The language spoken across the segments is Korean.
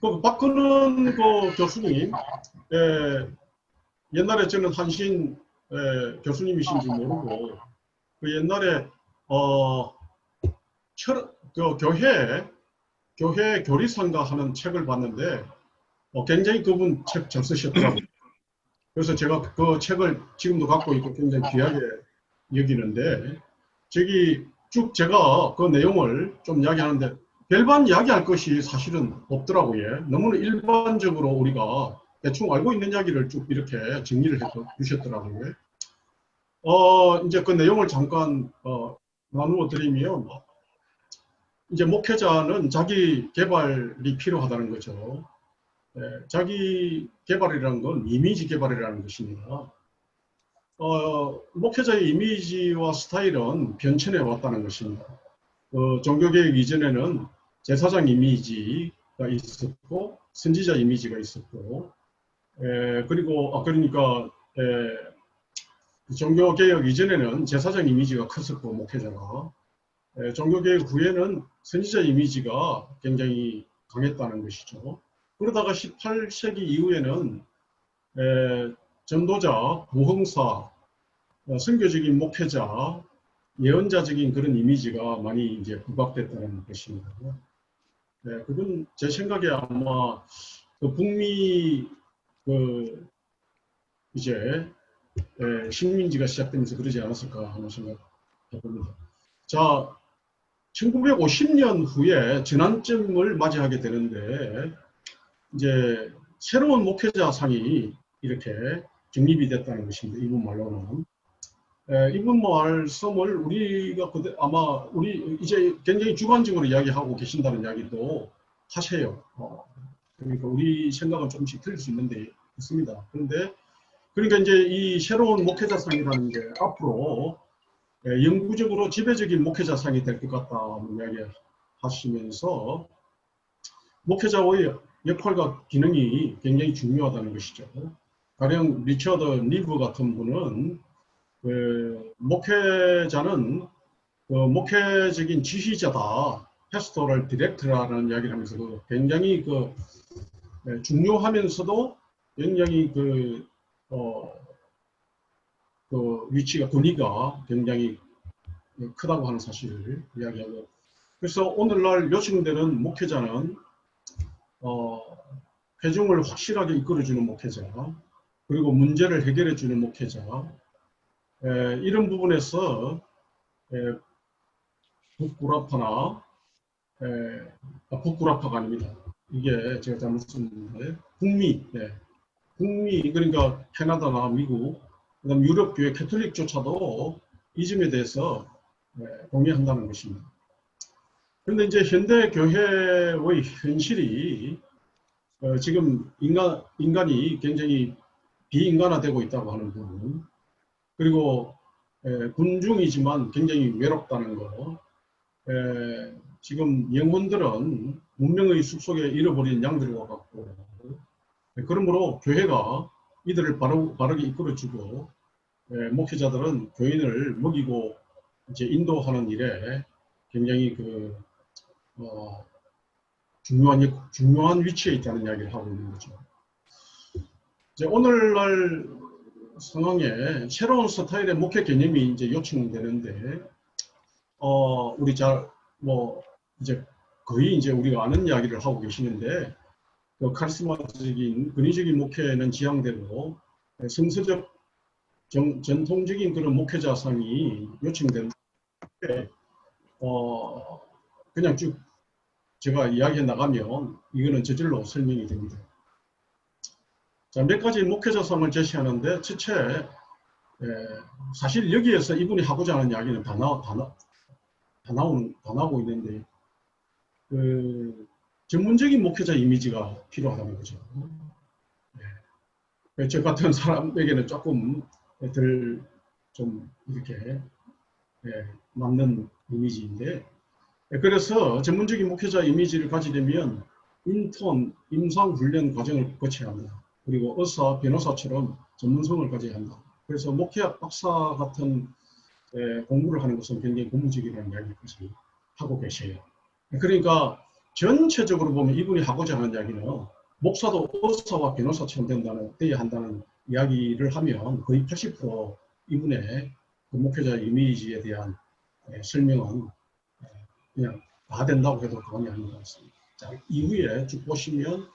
그 박근원 그 교수님, 옛날에 저는 한신 교수님이신지 모르고 그 옛날에 그 교회 교리상가 하는 책을 봤는데 굉장히 그분 책 잘 쓰셨더라고요. 그래서 제가 그 책을 지금도 갖고 있고 굉장히 귀하게 여기는데 저기 쭉 제가 그 내용을 좀 이야기하는데 별반 이야기할 것이 사실은 없더라고요. 너무나 일반적으로 우리가 대충 알고 있는 이야기를 쭉 이렇게 정리를 해 주셨더라고요. 이제 그 내용을 잠깐 나누어 드리면 이제 목회자는 자기 개발이 필요하다는 거죠. 자기 개발이라는 건 이미지 개발이라는 것입니다. 목회자의 이미지와 스타일은 변천해 왔다는 것입니다. 종교개혁 이전에는 제사장 이미지가 있었고 선지자 이미지가 있었고 그리고 그러니까 종교개혁 이전에는 제사장 이미지가 컸었고 목회자가 종교개혁 후에는 선지자 이미지가 굉장히 강했다는 것이죠. 그러다가 18세기 이후에는 전도자, 부흥사, 선교적인 목회자, 예언자적인 그런 이미지가 많이 이제 부각됐다는 것입니다. 그건 제 생각에 아마 그 북미 그 이제 식민지가 시작되면서 그러지 않았을까 하는 생각을 해봅니다. 자, 1950년 후에 전환점을 맞이하게 되는데 이제 새로운 목회자상이 이렇게 정립이 됐다는 것입니다. 이분 말로는. 이분 말씀을 우리가 아마 우리 이제 굉장히 주관적으로 이야기하고 계신다는 이야기도 하세요. 그러니까 우리 생각은 조금씩 틀릴 수 있는데 있습니다. 그런데 그러니까 이제 이 새로운 목회자상이라는 게 앞으로 영구적으로 지배적인 목회자상이 될 것 같다는 이야기 하시면서 목회자의 역할과 기능이 굉장히 중요하다는 것이죠. 가령 리처드 리브 같은 분은 목회자는 목회적인 지휘자다, 패스토럴 디렉터라는 이야기를 하면서 굉장히 중요하면서도 굉장히 그 위치가 권위가 굉장히 크다고 하는 사실을 이야기하고, 그래서 오늘날 요청되는 목회자는 회중을 확실하게 이끌어주는 목회자, 그리고 문제를 해결해주는 목회자, 이런 부분에서 북구라파나 북구라파가 아닙니다. 이게 제가 잘못 썼는데 북미 그러니까 캐나다나 미국, 그다음 유럽 교회 캐톨릭조차도 이 점에 대해서 동의한다는 것입니다. 그런데 이제 현대 교회의 현실이 지금 인간이 굉장히 비인간화되고 있다고 하는 부분, 그리고 군중이지만 굉장히 외롭다는 거, 지금 영혼들은 문명의 숲속에 잃어버린 양들과 같고, 그러므로 교회가 이들을 바르게 이끌어주고 목회자들은 교인을 먹이고 이제 인도하는 일에 굉장히 중요한 위치에 있다는 이야기를 하고 있는 거죠. 이제 오늘날 상황에 새로운 스타일의 목회 개념이 이제 요청되는데, 우리 이제 거의 이제 우리가 아는 이야기를 하고 계시는데, 그 카리스마적인 근위적인 목회는 지향대로 성서적 전통적인 그런 목회자상이 요청되는데, 그냥 쭉 제가 이야기해 나가면 이거는 저절로 설명이 됩니다. 자, 몇 가지 목회자상을 제시하는데, 첫째, 사실 여기에서 이분이 하고자 하는 이야기는 다 나오고 있는데, 전문적인 목회자 이미지가 필요하다는 거죠. 저 같은 사람에게는 조금 덜 좀 이렇게 맞는 이미지인데, 그래서 전문적인 목회자 이미지를 가지려면 임상 훈련 과정을 거쳐야 합니다. 그리고 의사, 변호사처럼 전문성을 가져야 한다. 그래서 목회학 박사 같은 공부를 하는 것은 굉장히 고무적이라는 이야기까지 하고 계세요. 그러니까 전체적으로 보면 이분이 하고자 하는 이야기는 목사도 의사와 변호사처럼 돼야 한다는 이야기를 하면 거의 80% 이분의 그 목회자 이미지에 대한 설명은 그냥 다 된다고 해도 과언이 아닌 것 같습니다. 자, 이후에 쭉 보시면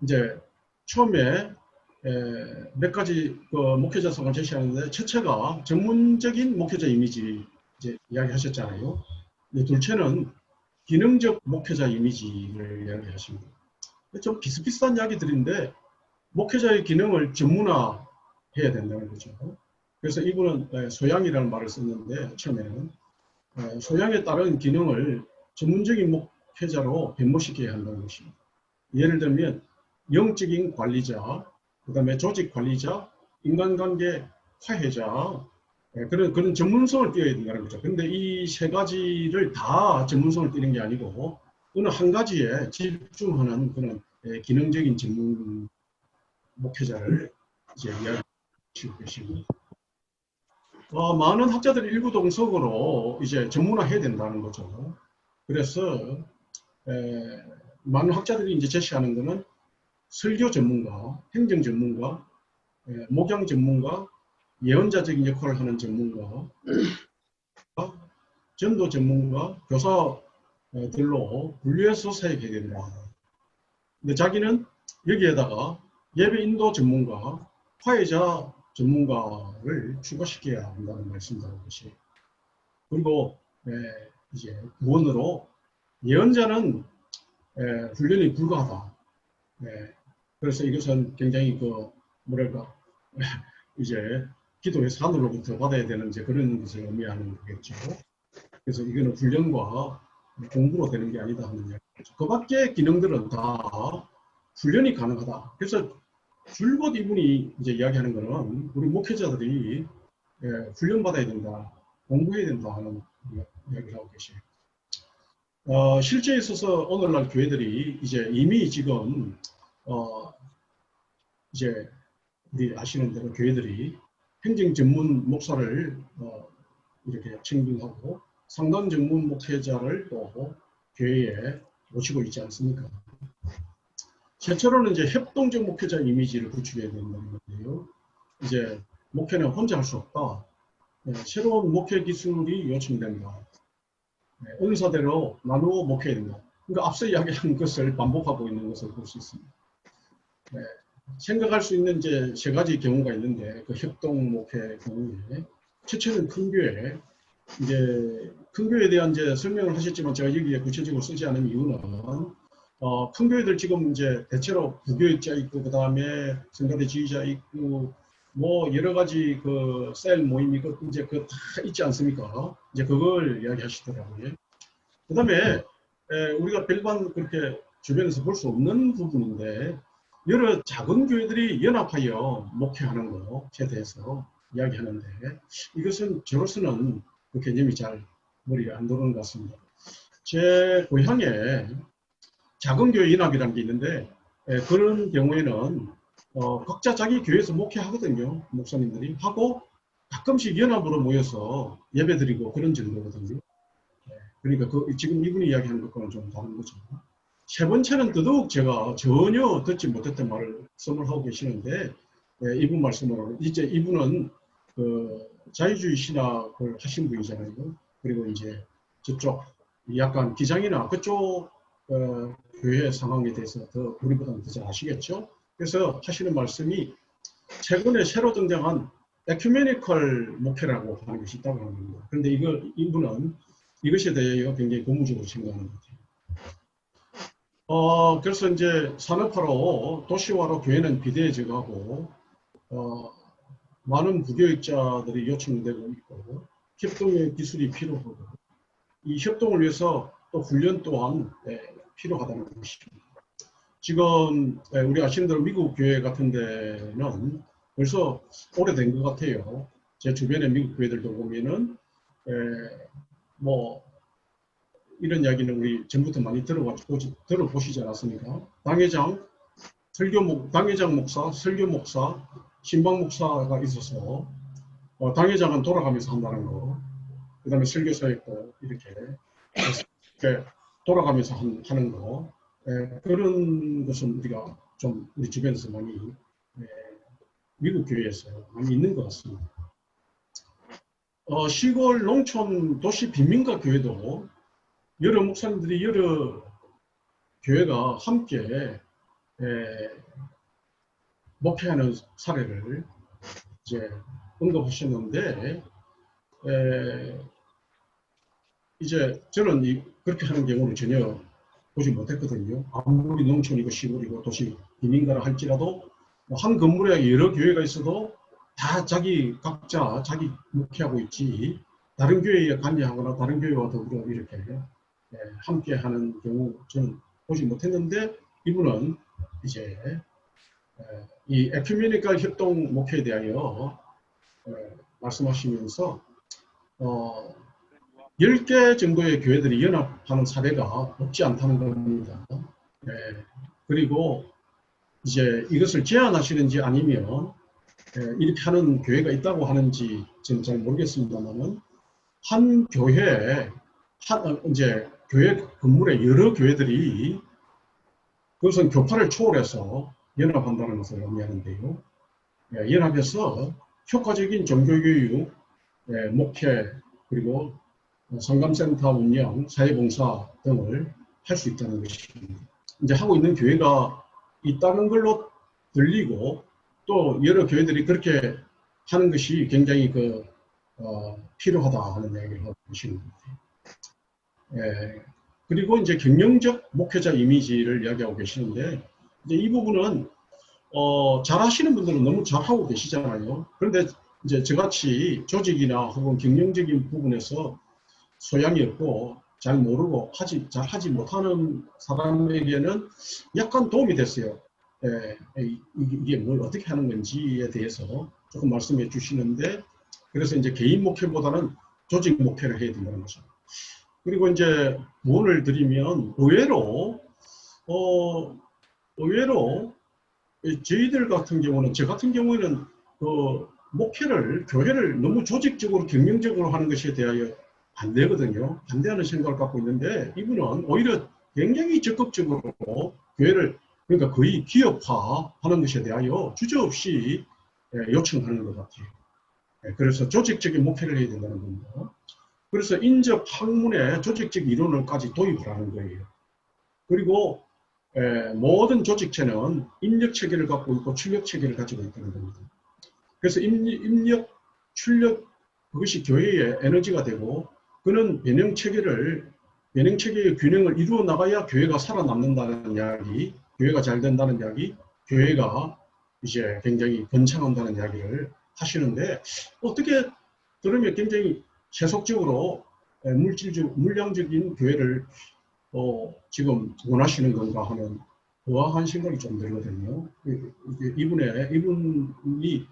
이제 처음에 몇 가지 그 목회자성을 제시하는데 첫째가 전문적인 목회자 이미지 이제 이야기하셨잖아요. 둘째는 기능적 목회자 이미지를 이야기하십니다. 좀 비슷비슷한 이야기들인데 목회자의 기능을 전문화해야 된다는 거죠. 그래서 이분은 소양이라는 말을 썼는데 처음에는 소양에 따른 기능을 전문적인 목회자로 변모시켜야 한다는 것입니다. 예를 들면 영적인 관리자, 그 다음에 조직 관리자, 인간관계 화해자, 그런 전문성을 띄어야 된다는 거죠. 근데 이 세 가지를 다 전문성을 띄는 게 아니고 어느 한 가지에 집중하는 그런 기능적인 전문 목회자를 이제 이야기하시고 계십니다. 많은 학자들이 일구동성으로 이제 전문화해야 된다는 거죠. 그래서 많은 학자들이 이제 제시하는 것은 설교 전문가, 행정 전문가, 목양 전문가, 예언자적인 역할을 하는 전문가, 전도 전문가, 교사들로 분류해서 사역해야 된다. 근데 자기는 여기에다가 예배 인도 전문가, 화해자 전문가를 추가시켜야 한다는 말씀이라는 것이. 그리고 이제 구원으로 예언자는 훈련이 불가하다. 그래서 이것은 굉장히 그 뭐랄까 이제 기도의 산으로부터 받아야 되는 이제 그런 것을 의미하는 거겠죠. 그래서 이거는 훈련과 공부로 되는 게 아니다 하는 이야기죠. 그 밖에 기능들은 다 훈련이 가능하다. 그래서 줄곧 이분이 이제 이야기하는 거는 우리 목회자들이 훈련받아야 된다, 공부해야 된다 하는 이야기를 하고 계시죠. 실제에 있어서 오늘날 교회들이 이제 이미 지금 이제 우리 아시는 대로 교회들이 행정 전문 목사를 이렇게 챙김하고 상담 전문 목회자를 또 교회에 모시고 있지 않습니까? 최초로는 이제 협동적 목회자 이미지를 구축해야 된다는 건데요. 이제 목회는 혼자 할 수 없다. 새로운 목회 기술이 요청된다. 은사대로 나누어 목회해야 된다. 그러니까 앞서 이야기한 것을 반복하고 있는 것을 볼 수 있습니다. 생각할 수 있는 이제 세 가지 경우가 있는데 그 협동 목회 경우에 첫째는 큰 교회. 이제 큰 교회에 대한 이제 설명을 하셨지만 제가 여기에 구체적으로 쓰지 않은 이유는 큰 교회들 지금 이제 대체로 부교육자 있고 그 다음에 성가대 지휘자 있고 뭐 여러 가지 그 셀 모임이 이제 그 다 있지 않습니까? 이제 그걸 이야기하시더라고요. 그 다음에 우리가 별반 그렇게 주변에서 볼 수 없는 부분인데 여러 작은 교회들이 연합하여 목회하는 것에 대해서 이야기하는데 이것은 저로서는 그 개념이 잘 머리에 안 들어오는 것 같습니다. 제 고향에 작은 교회 연합이라는 게 있는데 그런 경우에는 각자 자기 교회에서 목회하거든요. 목사님들이 하고 가끔씩 연합으로 모여서 예배드리고 그런 정도거든요. 그러니까 지금 이분이 이야기하는 것과는 좀 다른 거죠. 세 번째는 더더욱 제가 전혀 듣지 못했던 말씀을 하고 계시는데 이분 말씀으로 이제 이분은 그 자유주의 신학을 하신 분이잖아요. 그리고 이제 저쪽 약간 기장이나 그쪽 교회 상황에 대해서 더 우리보다는 더 잘 아시겠죠. 그래서 하시는 말씀이 최근에 새로 등장한 에큐메니컬 목회라고 하는 것이 있다고 합니다. 그런데 이분은 이것에 대해 굉장히 고무적으로 생각하는 것 같아요. 그래서 이제 산업화로 도시화로 교회는 비대해져가고 많은 부교육자들이 요청되고 있고 협동의 기술이 필요하고 이 협동을 위해서 또 훈련 또한 필요하다는 것입니다. 지금 우리 아시는 대로 미국 교회 같은 데는 벌써 오래된 것 같아요. 제 주변의 미국 교회들도 보면은 뭐 이런 이야기는 우리 전부터 많이 들어보시지 않았습니까? 당회장 목사, 설교 목사, 신방 목사가 있어서 당회장은 돌아가면서 한다는 거, 그 다음에 설교 사역도 이렇게 이렇게 돌아가면서 하는 거, 그런 것은 우리가 좀 우리 주변에서 많이 미국 교회에서 많이 있는 것 같습니다. 시골, 농촌, 도시 빈민가 교회도 여러 목사님들이 여러 교회가 함께 목회하는 사례를 이제 언급하셨는데, 이제 저는 그렇게 하는 경우는 전혀 보지 못했거든요. 아무리 농촌이고 시골이고 도시 빈민가라 할지라도 한 건물에 여러 교회가 있어도 다 각자 자기 목회하고 있지, 다른 교회에 관여하거나 다른 교회와 더불어 이렇게 함께 하는 경우 저는 보지 못했는데, 이분은 이제 이 에큐메니컬 협동 목회에 대하여 말씀하시면서 10개 정도의 교회들이 연합하는 사례가 없지 않다는 겁니다. 그리고 이제 이것을 제안하시는지 아니면 이렇게 하는 교회가 있다고 하는지 저는 잘 모르겠습니다만은, 한 교회에 이제 교회 건물에 여러 교회들이 그것은 교파를 초월해서 연합한다는 것을 의미하는데요. 연합해서 효과적인 종교교육, 목회, 그리고 상담센터 운영, 사회봉사 등을 할 수 있다는 것입니다. 이제 하고 있는 교회가 있다는 걸로 들리고, 또 여러 교회들이 그렇게 하는 것이 굉장히 필요하다 하는 이야기를 하고 계시는 겁니다. 그리고 이제 경영적 목회자 이미지를 이야기하고 계시는데, 이제 이 부분은 잘하시는 분들은 너무 잘하고 계시잖아요. 그런데 이제 저같이 조직이나 혹은 경영적인 부분에서 소양이 없고 잘 모르고 잘 하지 못하는 사람에게는 약간 도움이 됐어요. 이게 뭘 어떻게 하는 건지에 대해서 조금 말씀해 주시는데, 그래서 이제 개인 목회보다는 조직 목회를 해야 된다는 거죠. 그리고 이제 구원을 드리면 의외로 저희들 같은 경우는, 저 같은 경우에는 교회를 너무 조직적으로 경영적으로 하는 것에 대하여 반대거든요. 반대하는 생각을 갖고 있는데, 이분은 오히려 굉장히 적극적으로 교회를, 그러니까 거의 기업화하는 것에 대하여 주저없이 요청하는 것 같아요. 그래서 조직적인 목회를 해야 된다는 겁니다. 그래서 인접 학문에 조직적 이론을까지 도입을 하는 거예요. 그리고 모든 조직체는 인력 체계를 갖고 있고 출력 체계를 가지고 있다는 겁니다. 그래서 인력, 출력, 그것이 교회의 에너지가 되고, 그는 변형 체계의 균형을 이루어 나가야 교회가 살아남는다는 이야기, 교회가 잘 된다는 이야기, 교회가 이제 굉장히 번창한다는 이야기를 하시는데, 어떻게 들으면 굉장히 세속적으로 물량적인 교회를 지금 원하시는 건가 하는 우아한 생각이 좀 들거든요. 이분이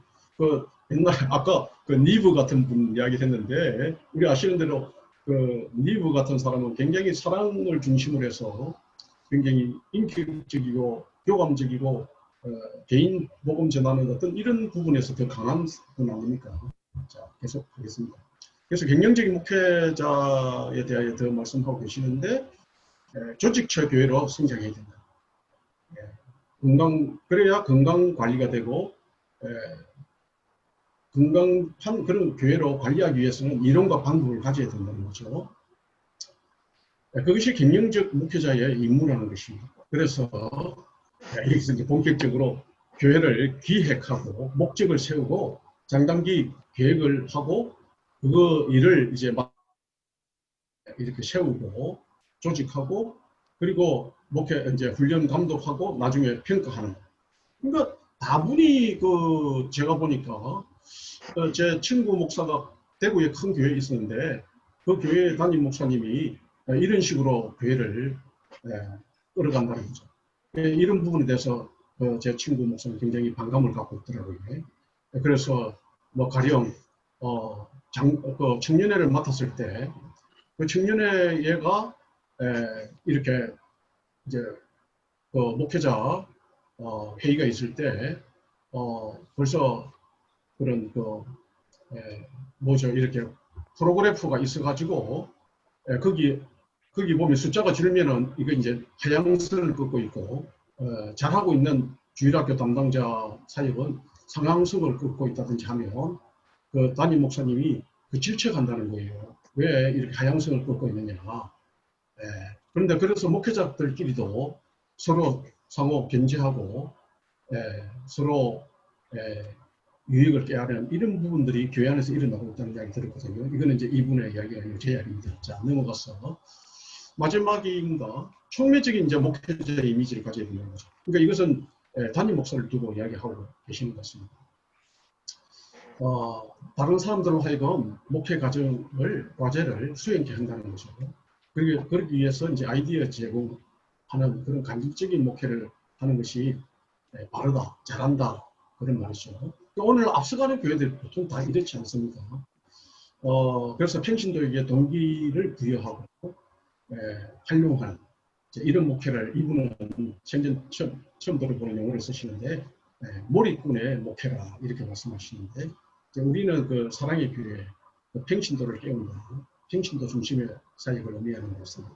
옛날에 아까 니브 같은 분 이야기 했는데, 우리 아시는 대로 니브 같은 사람은 굉장히 사랑을 중심으로 해서 굉장히 인격적이고 교감적이고 개인 복음 전하는 어떤 이런 부분에서 더 강한 분 아닙니까? 자, 계속 하겠습니다. 그래서 경영적인 목회자에 대하여 더 말씀하고 계시는데, 조직체 교회로 성장해야 된다. 그래야 건강 관리가 되고, 건강한 그런 교회로 관리하기 위해서는 이론과 방법을 가져야 된다는 거죠. 그것이 경영적 목회자의 임무라는 것입니다. 그래서 여기서 이제 본격적으로 교회를 기획하고 목적을 세우고 장단기 계획을 하고, 그거 일을 이제 막 이렇게 세우고 조직하고, 그리고 목회 이제 훈련 감독하고 나중에 평가하는. 그러니까 다분히 제가 보니까 제 친구 목사가 대구에 큰 교회에 있었는데, 그 교회 담임 목사님이 이런 식으로 교회를 끌어간다는 거죠. 이런 부분에 대해서 제 친구 목사는 굉장히 반감을 갖고 있더라고요. 그래서 뭐 가령 청년회를 맡았을 때, 그 청년회 얘가 이렇게 이제 목회자 회의가 있을 때 벌써 그런 뭐죠, 이렇게 프로그래프가 있어가지고 거기 거기 보면 숫자가 줄면은 이거 이제 하향선을 긋고 있고 잘하고 있는 주일학교 담당자 사역은 상향선을 긋고 있다든지 하면 그 담임 목사님이 그 질책한다는 거예요. 왜 이렇게 하향선을 긋고 있느냐. 그런데 그래서 목회자들끼리도 서로 상호 견제하고 서로 유익을 깨하는 이런 부분들이 교회 안에서 일어나고 있다는 이야기 들었거든요. 이거는 이제 이분의 이야기가 아니고 제 이야기입니다. 자, 넘어가서 마지막인가 총회적인 이제 목회자의 이미지를 가져야 되는 거죠. 그러니까 이것은 담임 목사를 두고 이야기하고 계시는 것 같습니다. 다른 사람들로 하여금 목회 과제를 수행케 한다는 거죠. 그러기 위해서 이제 아이디어 제공하는 그런 간접적인 목회를 하는 것이 바르다, 잘한다 그런 말이죠. 오늘 앞서가는 교회들 보통 다 이렇지 않습니다. 그래서 평신도에게 동기를 부여하고 활용하는 이런 목회를 이분은 생전 처음 들어보는 용어를 쓰시는데 몰입꾼의 목회라 이렇게 말씀하시는데 우리는 그 사랑의 교회 그 평신도를 깨운다. 평신도 중심의 사역을 의미하는 것입니다.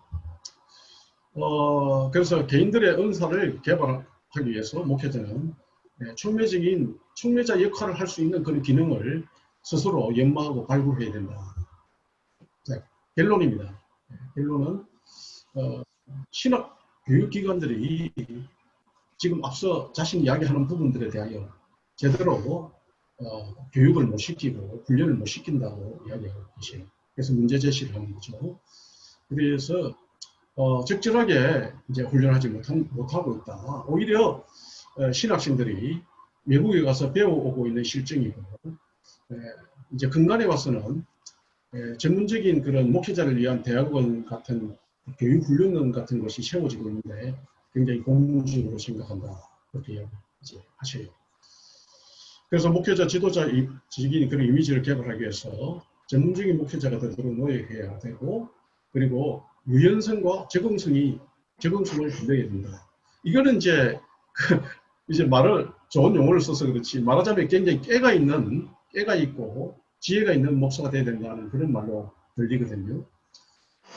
그래서 개인들의 은사를 개발하기 위해서 목회자는 촉매자 역할을 할 수 있는 그런 기능을 스스로 연마하고 발굴해야 된다. 자, 결론입니다. 결론은 신학 교육기관들이 지금 앞서 자신이 이야기하는 부분들에 대하여 제대로 교육을 못 시키고 훈련을 못 시킨다고 이야기하고 계세요. 그래서 문제 제시를 하는 거죠. 그래서 적절하게 이제 훈련하지 못하고 있다. 오히려 신학생들이 외국에 가서 배워오고 있는 실정이고 이제 근간에 와서는 전문적인 그런 목회자를 위한 대학원 같은 교육 훈련원 같은 것이 세워지고 있는데 굉장히 고무적으로 생각한다. 그렇게 이제 하셔요. 그래서 목회자 지도자적인 그런 이미지를 개발하기 위해서 전문적인 목회자가 되도록 노력해야 되고 그리고 유연성과 적응성을 길러야 된다. 이거는 이제 이제 좋은 용어를 써서 그렇지 말하자면 굉장히 깨가 있고 지혜가 있는 목사가 돼야 된다는 그런 말로 들리거든요.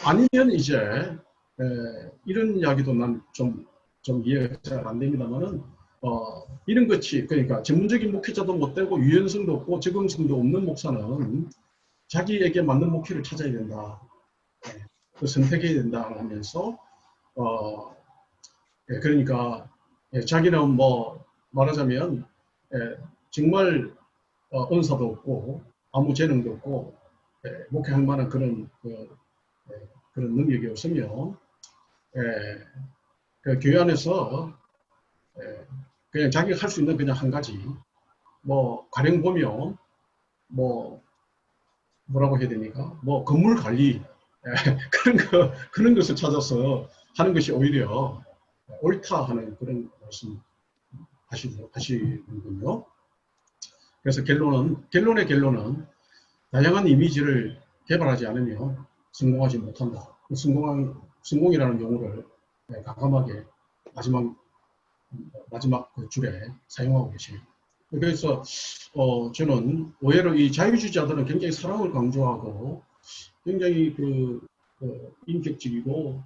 아니면 이제 이런 이야기도 난 좀 이해가 잘 안 됩니다만은 이런 것이 그러니까 전문적인 목회자도 못 되고 유연성도 없고 적응성도 없는 목사는 자기에게 맞는 목회를 찾아야 된다. 선택해야 된다 하면서 그러니까 자기는 뭐 말하자면 정말 은사도 없고 아무 재능도 없고 목회할 만한 그런 능력이 없으면 그 교회 안에서 그냥 자기가 할 수 있는 그냥 한 가지 뭐 가령 보면 뭐라고 해야 됩니까? 뭐 건물 관리 그런 것을 찾아서 하는 것이 오히려 옳다 하는 그런 말씀 하시는군요. 그래서 결론의 결론은 다양한 이미지를 개발하지 않으면 성공하지 못한다. 성공이라는 용어를 과감하게 마지막 그 줄에 사용하고 계십니다. 그래서 저는 의외로 이 자유주의자들은 굉장히 사랑을 강조하고 굉장히 인격적이고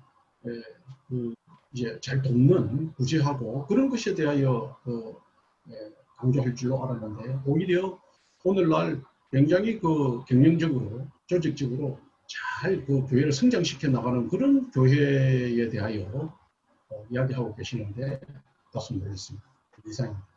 이제 잘 돕는 구제하고 그런 것에 대하여 강조할 줄로 알았는데 오히려 오늘날 굉장히 경영적으로 조직적으로 잘 교회를 성장시켜 나가는 그런 교회에 대하여 이야기하고 계시는데 깜짝 놀랐습니다. 이상입니다.